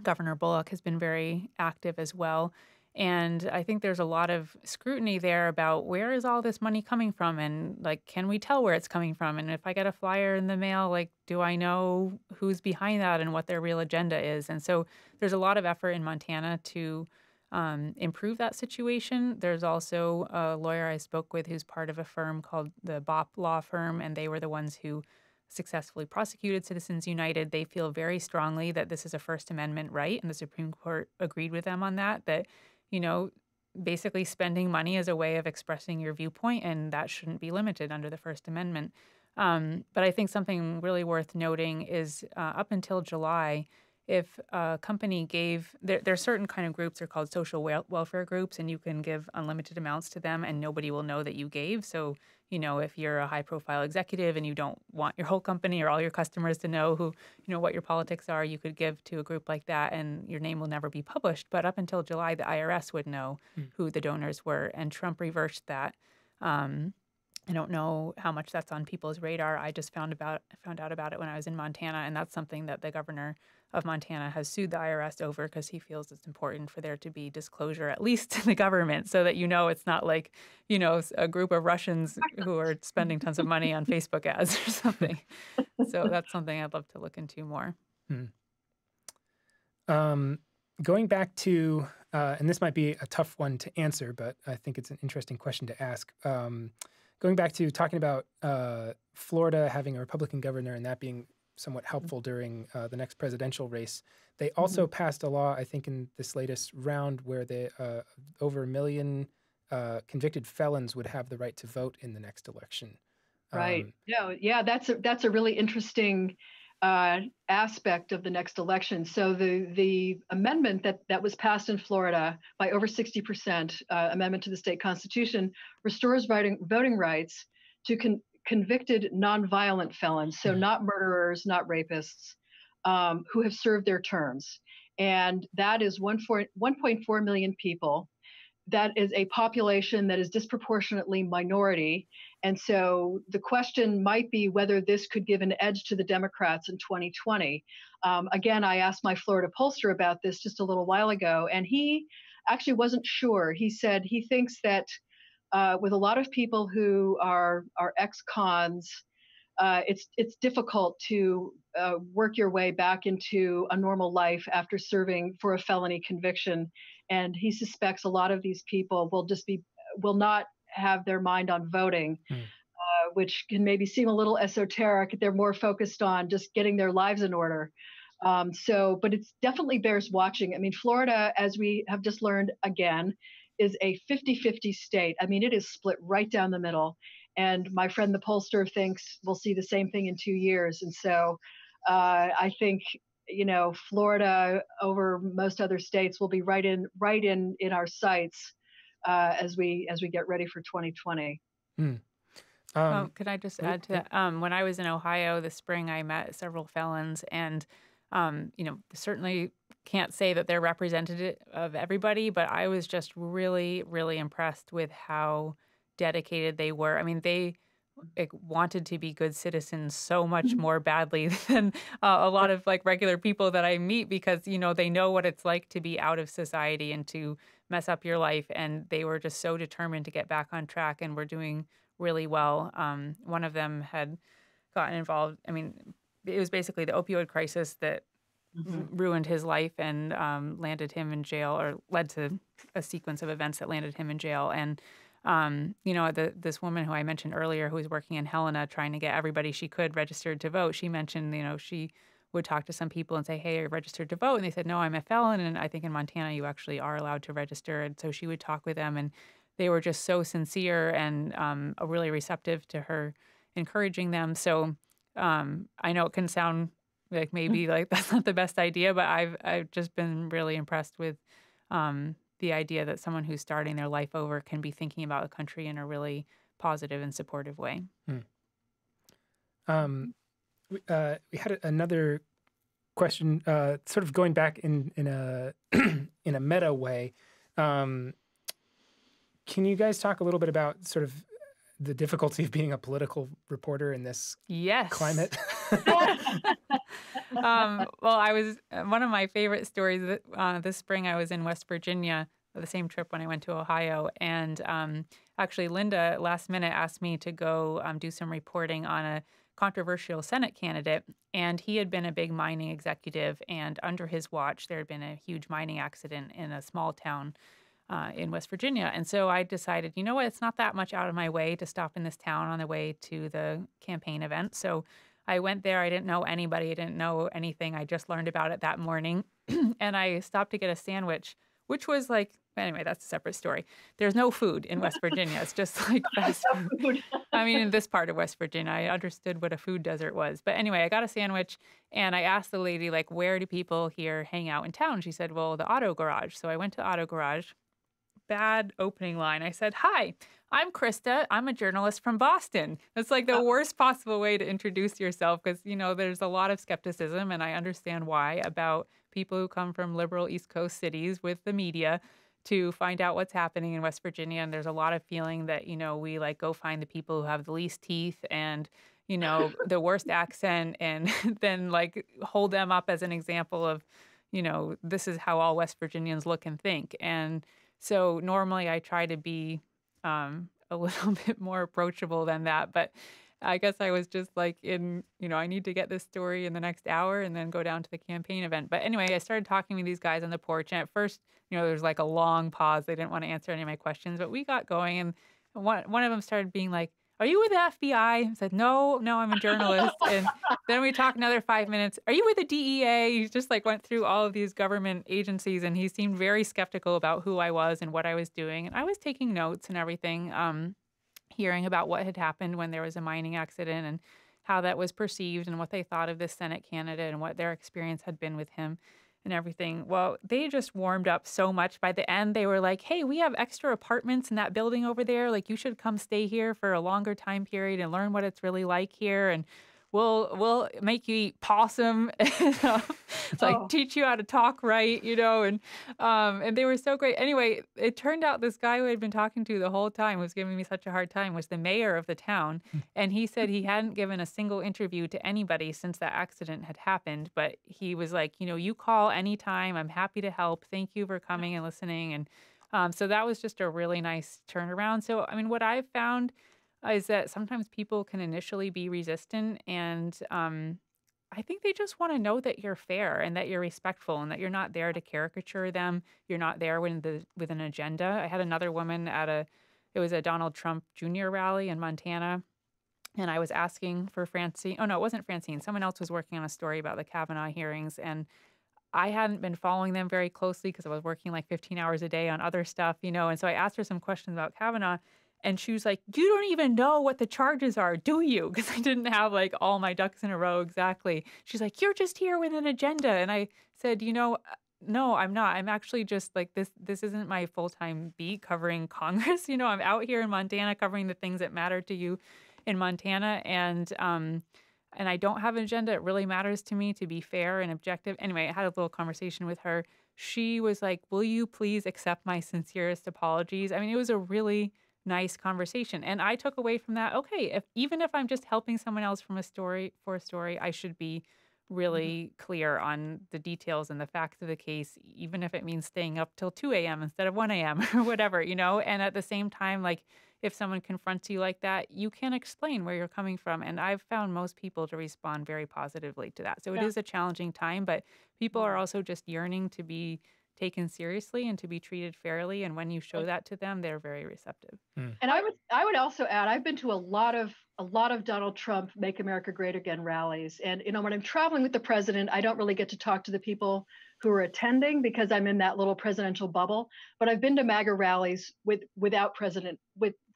Governor Bullock has been very active as well. And I think there's a lot of scrutiny there about where is all this money coming from, and like, can we tell where it's coming from? And if I get a flyer in the mail, like, do I know who's behind that and what their real agenda is? And so there's a lot of effort in Montana to improve that situation. There's also a lawyer I spoke with who's part of a firm called the BOP Law Firm, and they were the ones who successfully prosecuted Citizens United. They feel very strongly that this is a First Amendment right, and the Supreme Court agreed with them on that, basically spending money is a way of expressing your viewpoint, and that shouldn't be limited under the First Amendment. But I think something really worth noting is up until July, if a company gave, there are certain kind of groups, they're called social welfare groups, and you can give unlimited amounts to them and nobody will know that you gave. So, if you're a high profile executive and you don't want your whole company or all your customers to know what your politics are, you could give to a group like that and your name will never be published. But up until July, the IRS would know who the donors were, and Trump reversed that. I don't know how much that's on people's radar. I just found out about it when I was in Montana, and that's something that the governor of Montana has sued the IRS over because he feels it's important for there to be disclosure, at least to the government, so that it's not like, a group of Russians who are spending tons of money on Facebook ads or something. So that's something I'd love to look into more. Going back to, and this might be a tough one to answer, but I think it's an interesting question to ask. Going back to talking about Florida having a Republican governor and that being somewhat helpful during the next presidential race, they also passed a law, I think, in this latest round where over 1 million convicted felons would have the right to vote in the next election. Right. That's a really interesting aspect of the next election. So the amendment that was passed in Florida by over 60%, amendment to the state constitution, restores voting rights to convicted nonviolent felons, so not murderers, not rapists, who have served their terms. And that is 1.4 million people. That is a population that is disproportionately minority. And so the question might be whether this could give an edge to the Democrats in 2020. Again, I asked my Florida pollster about this just a little while ago, and he actually wasn't sure. He said he thinks that with a lot of people who are ex-cons, it's difficult to work your way back into a normal life after serving for a felony conviction. And he suspects a lot of these people will not have their mind on voting, which can maybe seem a little esoteric. They're more focused on just getting their lives in order. But it definitely bears watching. I mean, Florida, as we have just learned again, is a 50-50 state. I mean, it is split right down the middle. And my friend, the pollster, thinks we'll see the same thing in 2 years. And so I think, Florida over most other states will be right in our sights as we get ready for 2020. Could I just add to that? When I was in Ohio this spring, I met several felons, and certainly can't say that they're representative of everybody, but I was just really, really impressed with how dedicated they were. I mean, they wanted to be good citizens so much more badly than a lot of regular people that I meet, because they know what it's like to be out of society and to mess up your life, and they were just so determined to get back on track and were doing really well. One of them had gotten involved. I mean, it was basically the opioid crisis that ruined his life and landed him in jail, or led to a sequence of events that landed him in jail. And this woman who I mentioned earlier, who was working in Helena trying to get everybody she could registered to vote, she mentioned, she would talk to some people and say, hey, are you registered to vote? And they said, no, I'm a felon. And I think in Montana, you actually are allowed to register. And so she would talk with them, and they were just so sincere and really receptive to her encouraging them. So I know it can sound like maybe that's not the best idea, but I've just been really impressed with the idea that someone who's starting their life over can be thinking about the country in a really positive and supportive way. We had another question, sort of going back in a in a meta way. Can you guys talk a little bit about sort of the difficulty of being a political reporter in this climate? Well, I was one of my favorite stories this spring. I was in West Virginia, the same trip when I went to Ohio, and actually Linda last minute asked me to go do some reporting on a controversial Senate candidate, and he had been a big mining executive, and under his watch there had been a huge mining accident in a small town in West Virginia. And so I decided, you know what, it's not that much out of my way to stop in this town on the way to the campaign event. So I went there. I didn't know anybody. I didn't know anything. I just learned about it that morning. And I stopped to get a sandwich, which was anyway, that's a separate story. There's no food in West Virginia. It's just fast food. I mean, in this part of West Virginia, I understood what a food desert was. But anyway, I got a sandwich, and I asked the lady, where do people here hang out in town? She said, well, the auto garage. So I went to the auto garage. Bad opening line. I said, hi, I'm Christa. I'm a journalist from Boston. That's the worst possible way to introduce yourself, because, there's a lot of skepticism, and I understand why, about people who come from liberal East Coast cities with the media to find out what's happening in West Virginia. And there's a lot of feeling that, we like go find the people who have the least teeth and, the worst accent and then like hold them up as an example of, this is how all West Virginians look and think. And so normally I try to be a little bit more approachable than that. But I guess I was just like I need to get this story in the next hour and then go down to the campaign event. But anyway, I started talking with these guys on the porch. And at first, there's like a long pause. They didn't want to answer any of my questions, but we got going. And one of them started being like, "Are you with the FBI?" I said, no, I'm a journalist. And then we talked another 5 minutes. "Are you with the DEA?" He just like went through all of these government agencies and he seemed very skeptical about who I was and what I was doing. And I was taking notes and everything, hearing about what had happened when there was a mining accident and how that was perceived and what they thought of this Senate candidate and what their experience had been with him and everything. Well, they just warmed up so much. By the end, they were like, "Hey, we have extra apartments in that building over there. Like, you should come stay here for a longer time period and learn what it's really like here. And we'll make you eat possum and like teach you how to talk right, and they were so great. Anyway, it turned out this guy who I'd been talking to the whole time was giving me such a hard time was the mayor of the town. And he said he hadn't given a single interview to anybody since that accident had happened. But he was like, you call anytime. I'm happy to help. Thank you for coming and listening. And so that was just a really nice turnaround. So, I mean, what I've found is that sometimes people can initially be resistant and I think they just want to know that you're fair and that you're respectful and that you're not there to caricature them. You're not there with an agenda. I had another woman it was a Donald Trump Jr. rally in Montana, and I was asking for Francine. Oh, no, it wasn't Francine. Someone else was working on a story about the Kavanaugh hearings, and I hadn't been following them very closely because I was working like 15 hours a day on other stuff, and so I asked her some questions about Kavanaugh. And she was like, "You don't even know what the charges are, do you?" Because I didn't have like all my ducks in a row exactly. She's like, "You're just here with an agenda." And I said, no, I'm not. I'm actually just like this isn't my full-time beat covering Congress. I'm out here in Montana covering the things that matter to you in Montana. And I don't have an agenda. It really matters to me to be fair and objective. Anyway, I had a little conversation with her. She was like, "Will you please accept my sincerest apologies?" I mean, it was a really nice conversation. And I took away from that, okay, even if I'm just helping someone else for a story, I should be really clear on the details and the facts of the case, even if it means staying up till 2 a.m. instead of 1 a.m. or whatever, and at the same time, like if someone confronts you like that, you can explain where you're coming from. And I've found most people to respond very positively to that. So it is a challenging time, but people are also just yearning to be taken seriously and to be treated fairly. And when you show that to them, they're very receptive. And I would also add, I've been to a lot of Donald Trump Make America Great Again rallies. And, when I'm traveling with the president, I don't really get to talk to the people who are attending because I'm in that little presidential bubble. But I've been to MAGA rallies without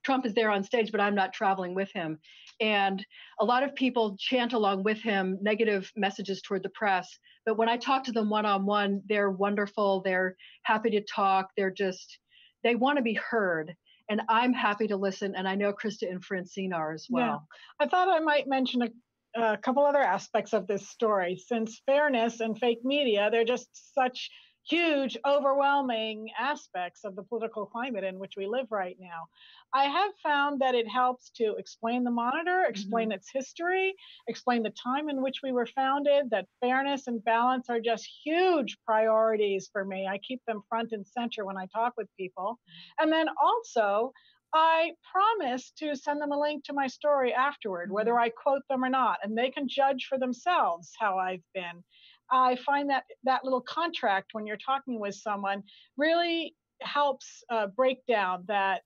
Trump is there on stage, but I'm not traveling with him. And a lot of people chant along with him negative messages toward the press. But when I talk to them one-on-one, they're wonderful. They're happy to talk. They want to be heard. And I'm happy to listen. And I know Christa and Francine are as well. Yeah. I thought I might mention a couple other aspects of this story. Since fairness and fake media, they're just such huge, overwhelming aspects of the political climate in which we live right now. I have found that it helps to explain the Monitor, explain its history, explain the time in which we were founded, that fairness and balance are just huge priorities for me. I keep them front and center when I talk with people. And then also, I promise to send them a link to my story afterward, whether I quote them or not, and they can judge for themselves how I've been. I find that little contract when you're talking with someone really helps break down that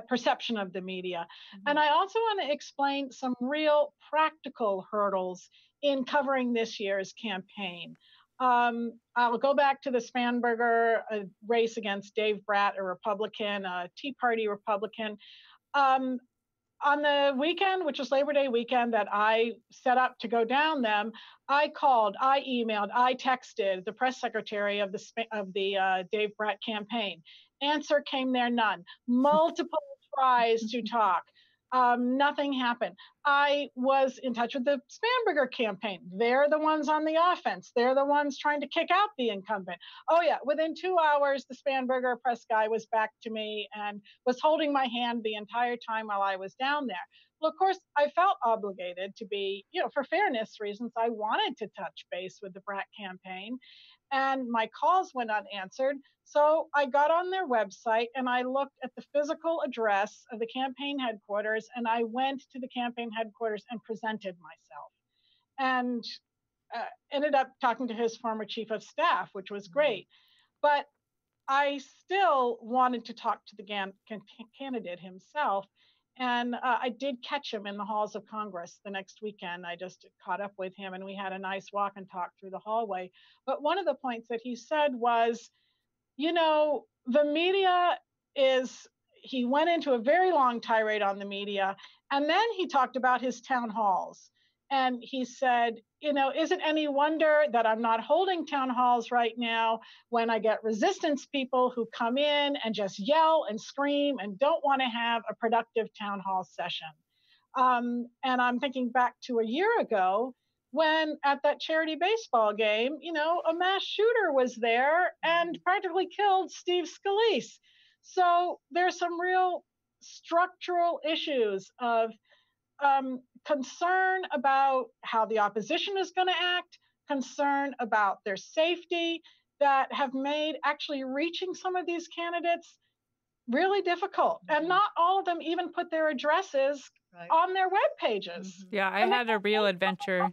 perception of the media. And I also want to explain some real practical hurdles in covering this year's campaign. I'll go back to the Spanberger race against Dave Bratt, a Republican, a Tea Party Republican. On the weekend, which was Labor Day weekend that I set up to go down them, I called, I emailed, I texted the press secretary of the Dave Bratt campaign. Answer came there, none. Multiple tries to talk. Nothing happened. I was in touch with the Spanberger campaign. They're the ones on the offense. They're the ones trying to kick out the incumbent. Oh, yeah. Within 2 hours, the Spanberger press guy was back to me and was holding my hand the entire time while I was down there. Well, of course, I felt obligated to be, for fairness reasons, I wanted to touch base with the Brat campaign. And my calls went unanswered. So I got on their website and I looked at the physical address of the campaign headquarters, and I went to the campaign headquarters and presented myself. And ended up talking to his former chief of staff, which was great. But I still wanted to talk to the candidate himself. And I did catch him in the halls of Congress the next weekend. I just caught up with him and we had a nice walk and talk through the hallway. But one of the points that he said was, the media he went into a very long tirade on the media. And then he talked about his town halls. And he said, is it any wonder that I'm not holding town halls right now when I get resistance people who come in and just yell and scream and don't want to have a productive town hall session? And I'm thinking back to a year ago when at that charity baseball game, a mass shooter was there and practically killed Steve Scalise. So there's some real structural issues of concern about how the opposition is going to act, concern about their safety, that have made actually reaching some of these candidates really difficult. And not all of them even put their addresses on their web pages. Yeah, I had a real adventure.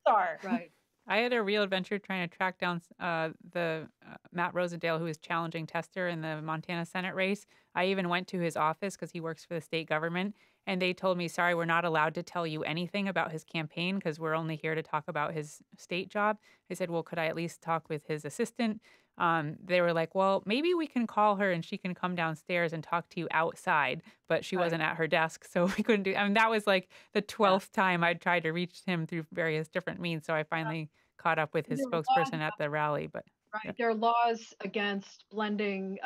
Right. I had a real adventure trying to track down the Matt Rosendale, who is challenging Tester in the Montana Senate race. I even went to his office because he works for the state government. And they told me, sorry, we're not allowed to tell you anything about his campaign because we're only here to talk about his state job. I said, well, could I at least talk with his assistant? They were like, well, maybe we can call her and she can come downstairs and talk to you outside. But she wasn't at her desk, so we couldn't do. I mean, that was like the 12th time I'd tried to reach him through various different means. So I finally caught up with his spokesperson at the rally. But there are laws against blending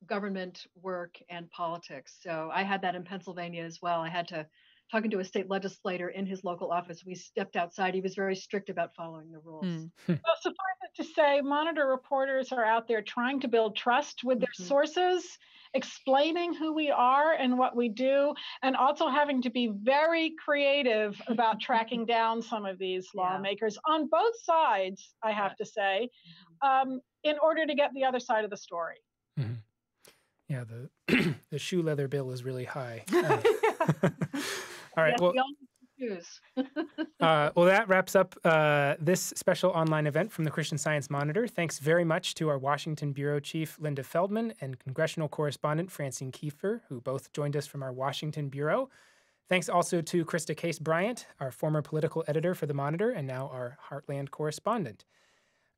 government work and politics. So I had that in Pennsylvania as well. I had to, talking to a state legislator in his local office, we stepped outside. He was very strict about following the rules. Well, suffice it to say, Monitor reporters are out there trying to build trust with their sources, explaining who we are and what we do, and also having to be very creative about tracking down some of these lawmakers on both sides, I have to say, in order to get the other side of the story. Yeah, the shoe leather bill is really high. All right, well, well, that wraps up this special online event from the Christian Science Monitor. Thanks very much to our Washington Bureau Chief, Linda Feldmann, and Congressional correspondent, Francine Kiefer, who both joined us from our Washington Bureau. Thanks also to Christa Case Bryant, our former political editor for the Monitor and now our Heartland correspondent.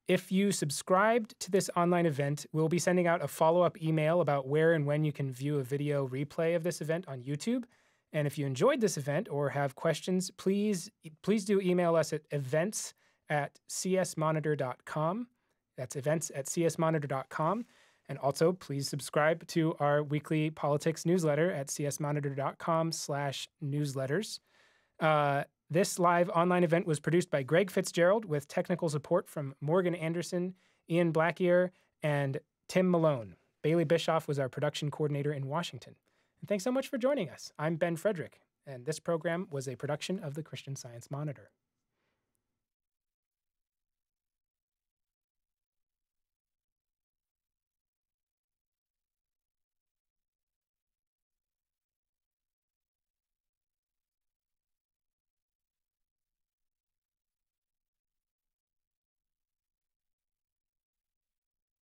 If you subscribed to this online event, we'll be sending out a follow-up email about where and when you can view a video replay of this event on YouTube. And if you enjoyed this event or have questions, please do email us at events@csmonitor.com. That's events@csmonitor.com. And also, please subscribe to our weekly politics newsletter at csmonitor.com/newsletters. This live online event was produced by Greg Fitzgerald with technical support from Morgan Anderson, Ian Blackier, and Tim Malone. Bailey Bischoff was our production coordinator in Washington. And thanks so much for joining us. I'm Ben Frederick, and this program was a production of the Christian Science Monitor.